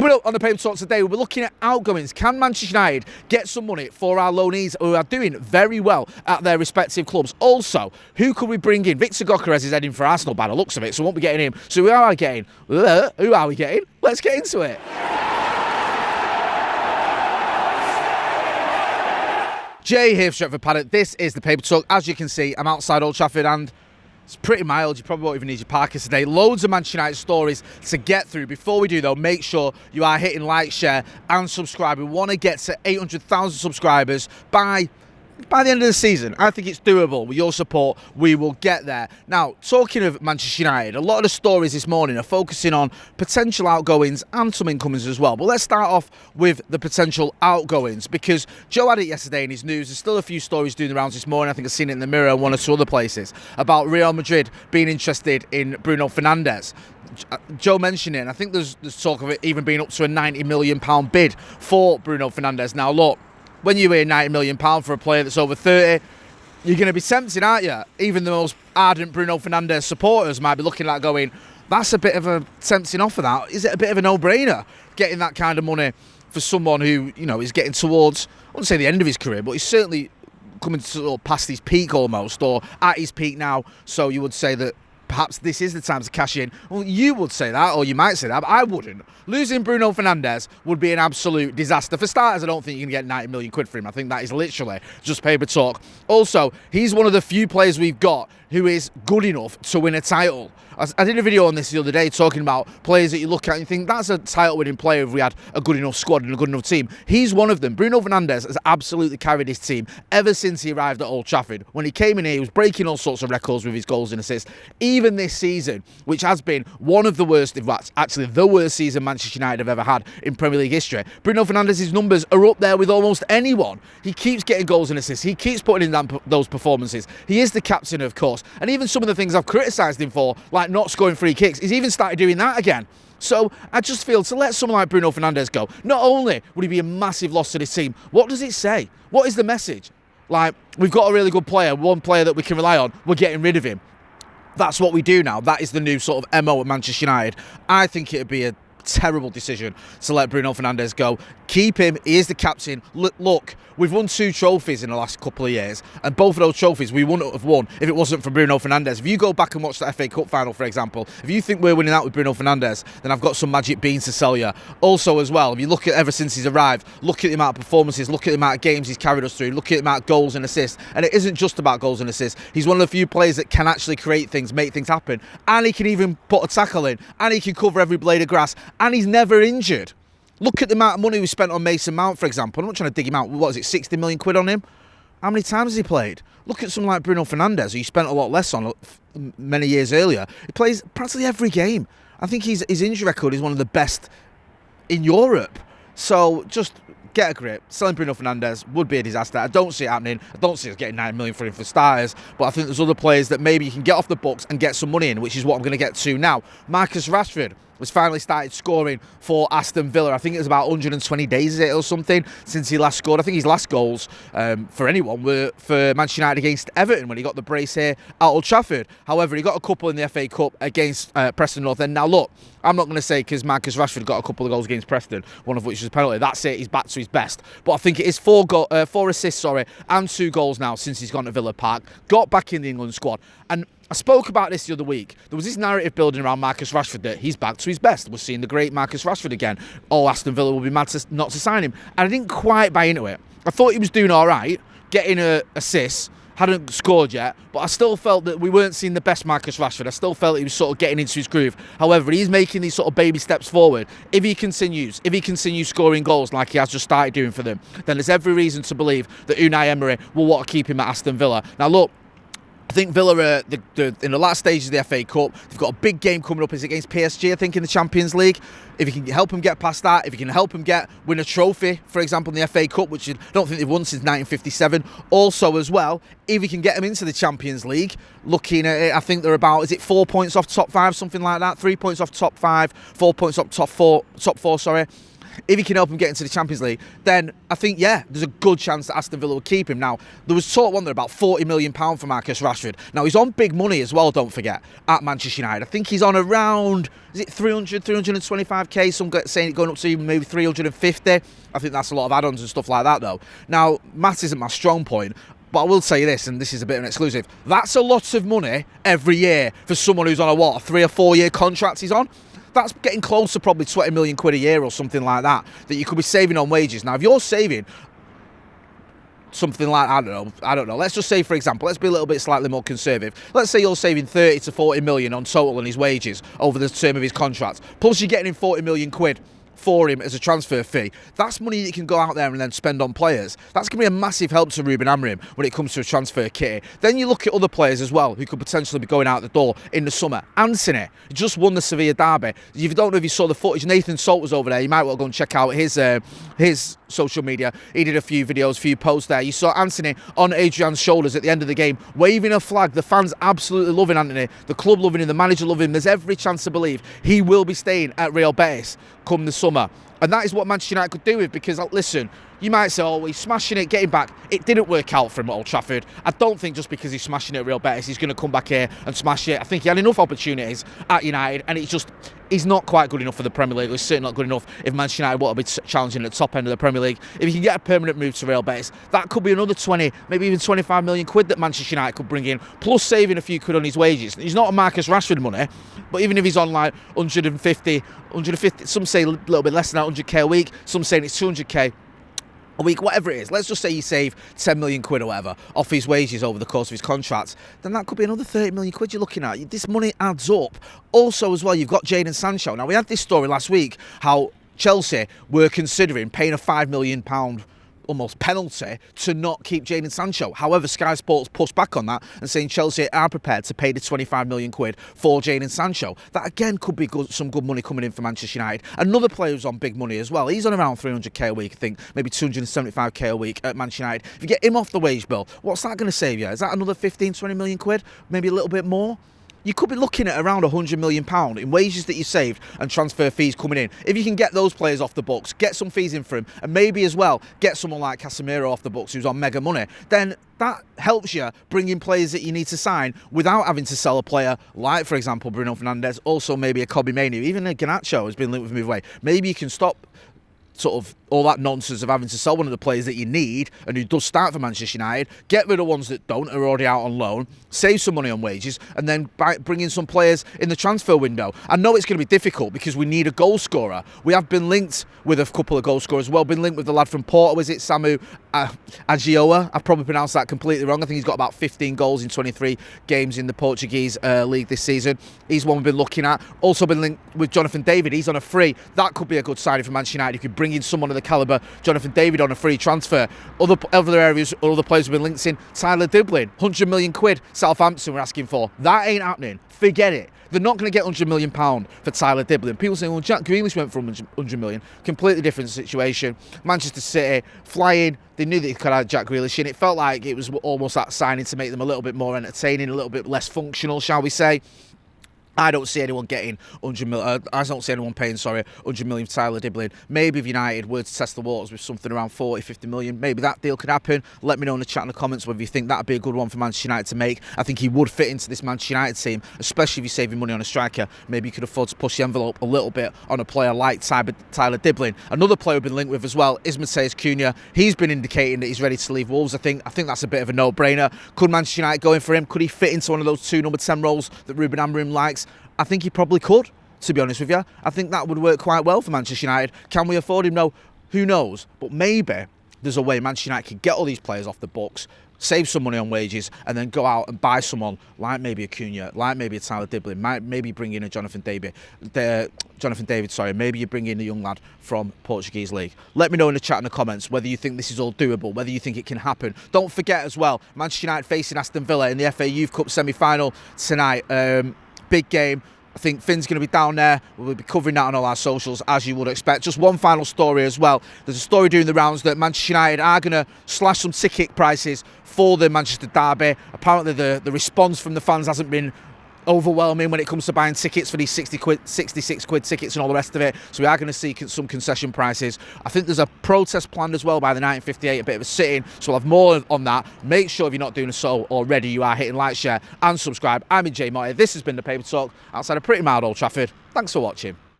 Coming up on the Paper Talk today, we'll be looking at outgoings. Can Manchester United get some money for our loanees who are doing very well at their respective clubs? Also, who could we bring in? Viktor Gyökeres is heading for Arsenal by the looks of it, so we won't be getting him. So who are we getting? Let's get into it. Jay here for Stretford, Paddock. This is the Paper Talk. As you can see, I'm outside Old Trafford and it's pretty mild. You probably won't even need your parkers today. Loads of Manchester United stories to get through. Before we do, though, make sure you are hitting like, share and subscribe. We want to get to 800,000 subscribers by the end of the season. I think it's doable. With your support, we will get there. Now, talking of Manchester United, a lot of the stories this morning are focusing on potential outgoings and some incomings as well. But let's start off with the potential outgoings, because Joe had it yesterday in his news. There's still a few stories doing the rounds this morning. I think I've seen it in the Mirror and one or two other places about Real Madrid being interested in Bruno Fernandes. Joe mentioned it, and I think there's talk of it even being up to a £90 million bid for Bruno Fernandes. Now, look, when you hear £90 million for a player that's over 30, you're going to be tempted, aren't you? Even the most ardent Bruno Fernandes supporters might be looking at that going, that's a bit of a tempting offer, that. Is it a bit of a no-brainer getting that kind of money for someone who, you know, is getting towards, I wouldn't say the end of his career, but he's certainly coming sort of past his peak almost, or at his peak now, so you would say that perhaps this is the time to cash in. Well, you would say that, or you might say that, but I wouldn't. Losing Bruno Fernandes would be an absolute disaster. For starters, I don't think you can get 90 million quid for him. I think that is literally just paper talk. Also, he's one of the few players we've got who is good enough to win a title. I did a video on this the other day talking about players that you look at and you think that's a title-winning player if we had a good enough squad and a good enough team. He's one of them. Bruno Fernandes has absolutely carried his team ever since he arrived at Old Trafford. When he came in here, he was breaking all sorts of records with his goals and assists. Even this season, which has been one of the worst, if that's actually the worst season Manchester United have ever had in Premier League history, Bruno Fernandes' numbers are up there with almost anyone. He keeps getting goals and assists. He keeps putting in those performances. He is the captain, of course. And even some of the things I've criticised him for, like not scoring free kicks, he's even started doing that again. So I just feel to let someone like Bruno Fernandes go, not only would he be a massive loss to this team, what does it say? What is the message? Like, we've got a really good player, one player that we can rely on, we're getting rid of him. That's what we do now. That is the new sort of MO at Manchester United. I think it would be a terrible decision to let Bruno Fernandes go. Keep him. He is the captain. Look, we've won 2 trophies in the last couple of years, and both of those trophies we wouldn't have won if it wasn't for Bruno Fernandes. If you go back and watch the FA Cup final, for example, if you think we're winning that with Bruno Fernandes, then I've got some magic beans to sell you. Also, as well, if you look at ever since he's arrived, look at the amount of performances, look at the amount of games he's carried us through, look at the amount of goals and assists. And it isn't just about goals and assists. He's one of the few players that can actually create things, make things happen, and he can even put a tackle in, and he can cover every blade of grass, and he's never injured. Look at the amount of money we spent on Mason Mount, for example. I'm not trying to dig him out. What is it, 60 million quid on him? How many times has he played? Look at someone like Bruno Fernandes, who you spent a lot less on many years earlier. He plays practically every game. I think his injury record is one of the best in Europe. So just get a grip. Selling Bruno Fernandes would be a disaster. I don't see it happening. I don't see us getting 9 million for him for starters. But I think there's other players that maybe you can get off the books and get some money in, which is what I'm going to get to now. Marcus Rashford has finally started scoring for Aston Villa. I think it was about 120 days or something since he last scored. I think his last goals for anyone were for Manchester United against Everton when he got the brace here at Old Trafford. However, he got a couple in the FA Cup against Preston North End. Now look, I'm not going to say because Marcus Rashford got a couple of goals against Preston, one of which was a penalty. That's it, he's back to his best. But I think it is 4 assists, and 2 goals now since he's gone to Villa Park. Got back in the England squad. And I spoke about this the other week. There was this narrative building around Marcus Rashford that he's back to his best. We're seeing the great Marcus Rashford again. Oh, Aston Villa will be mad not to sign him. And I didn't quite buy into it. I thought he was doing all right, getting assists, hadn't scored yet, but I still felt that we weren't seeing the best Marcus Rashford. I still felt he was sort of getting into his groove. However, he's making these sort of baby steps forward. If he continues scoring goals like he has just started doing for them, then there's every reason to believe that Unai Emery will want to keep him at Aston Villa. Now look, I think Villa are in the last stages of the FA Cup. They've got a big game coming up. It's against PSG, I think, in the Champions League. If you can help them get past that, if you can help them win a trophy, for example, in the FA Cup, which I don't think they've won since 1957. Also, as well, if you can get them into the Champions League, looking at it, I think they're about, is it 4 points off top 5, something like that? 3 points off top 5, 4 points off top four, if he can help him get into the Champions League, then I think, yeah, there's a good chance that Aston Villa will keep him. Now, there was talk, wasn't there, about £40 million for Matheus Rashford. Now, he's on big money as well, don't forget, at Manchester United. I think he's on around, is it 325k? Some saying it going up to maybe 350. I think that's a lot of add-ons and stuff like that, though. Now, maths isn't my strong point, but I will say this, and this is a bit of an exclusive. That's a lot of money every year for someone who's on a 3 or 4 year contract he's on. That's getting close to probably 20 million quid a year or something like that you could be saving on wages. Now, if you're saving something like, I don't know. Let's just say, for example, let's be a little bit slightly more conservative. Let's say you're saving 30 to 40 million on total on his wages over the term of his contract. Plus you're getting him 40 million quid for him as a transfer fee. That's money that you can go out there and then spend on players. That's going to be a massive help to Ruben Amorim when it comes to a transfer kitty. Then you look at other players as well who could potentially be going out the door in the summer. Antony just won the Sevilla derby. If you don't know if you saw the footage, Nathan Salt was over there. You might well go and check out his social media. He did a few videos, a few posts there. You saw Antony on Adrian's shoulders at the end of the game, waving a flag. The fans absolutely loving Antony. The club loving him. The manager loving him. There's every chance to believe he will be staying at Real Betis come the summer. And that is what Manchester United could do with, because, listen, you might say, oh, he's smashing it, getting back. It didn't work out for him at Old Trafford. I don't think just because he's smashing it at Real Betis, he's going to come back here and smash it. I think he had enough opportunities at United, and he's not quite good enough for the Premier League. He's certainly not good enough if Manchester United want to be challenging at the top end of the Premier League. If he can get a permanent move to Real Betis, that could be another 20, maybe even 25 million quid that Manchester United could bring in, plus saving a few quid on his wages. He's not on Marcus Rashford money, but even if he's on like 150, some say a little bit less than that, 100k a week, some saying it's 200k a week, whatever it is. Let's just say you save 10 million quid or whatever off his wages over the course of his contract, then that could be another 30 million quid you're looking at. This money adds up. Also as well, you've got Jadon Sancho. Now, we had this story last week how Chelsea were considering paying a £5 million almost penalty to not keep Jadon Sancho. However, Sky Sports pushed back on that and saying Chelsea are prepared to pay the 25 million quid for Jadon Sancho. That again could be some good money coming in for Manchester United. Another player who's on big money as well. He's on around 300k a week, I think, maybe 275k a week at Manchester United. If you get him off the wage bill, what's that going to save you? Is that another 15, 20 million quid? Maybe a little bit more? You could be looking at around £100 million in wages that you saved and transfer fees coming in. If you can get those players off the books, get some fees in for him, and maybe as well get someone like Casemiro off the books who's on mega money, then that helps you bring in players that you need to sign without having to sell a player like, for example, Bruno Fernandes, also maybe a Kobe Mainoo, even a Garnacho has been linked with move away. Maybe you can stop sort of all that nonsense of having to sell one of the players that you need and who does start for Manchester United, get rid of ones that don't, are already out on loan, save some money on wages, and then bring in some players in the transfer window. I know it's going to be difficult because we need a goal scorer. We have been linked with a couple of goal scorers as well. Been linked with the lad from Porto, is it Samu Agioa? I've probably pronounced that completely wrong. I think he's got about 15 goals in 23 games in the Portuguese league this season. He's one we've been looking at. Also been linked with Jonathan David. He's on a free. That could be a good signing for Manchester United. You could bring in someone of the calibre Jonathan David on a free transfer. Other areas, other players have been linked in. Tyler Dublin, 100 million quid. Southampton were asking for. That ain't happening. Forget it. They're not going to get £100 million for Tyler Dublin. People say, well, Jack Grealish went for 100 million. Completely different situation. Manchester City, flying. They knew that they could have Jack Grealish in. It felt like it was almost that signing to make them a little bit more entertaining, a little bit less functional, shall we say. I don't see anyone getting 100 million. I don't see anyone paying, 100 million for Tyler Dublin. Maybe if United were to test the waters with something around 40, 50 million, maybe that deal could happen. Let me know in the chat in the comments whether you think that'd be a good one for Manchester United to make. I think he would fit into this Manchester United team, especially if you're saving money on a striker. Maybe you could afford to push the envelope a little bit on a player like Tyler Dublin. Another player we've been linked with as well is Matheus Cunha. He's been indicating that he's ready to leave Wolves. I think that's a bit of a no-brainer. Could Manchester United go in for him? Could he fit into one of those two number 10 roles that Ruben Amorim likes? I think he probably could, to be honest with you. I think that would work quite well for Manchester United. Can we afford him? No. Who knows? But maybe there's a way Manchester United could get all these players off the books, save some money on wages, and then go out and buy someone like maybe a Cunha, like maybe a Tyler Dublin, maybe bring in a Jonathan David. Maybe you bring in a young lad from Portuguese League. Let me know in the chat in the comments whether you think this is all doable, whether you think it can happen. Don't forget as well, Manchester United facing Aston Villa in the FA Youth Cup semi-final tonight. Big game. I think Finn's going to be down there. We'll be covering that on all our socials, as you would expect. Just one final story as well. There's a story doing the rounds that Manchester United are going to slash some ticket prices for the Manchester derby. Apparently the response from the fans hasn't been overwhelming when it comes to buying tickets for these 66 quid tickets and all the rest of it. So we are going to see some concession prices. I think there's a protest planned as well by the 1958, a bit of a sit-in, so we'll have more on that. Make sure if you're not doing so already, you are hitting like, share and subscribe. I'm Motty. This has been the Paper Talk outside of pretty mild Old Trafford. Thanks for watching.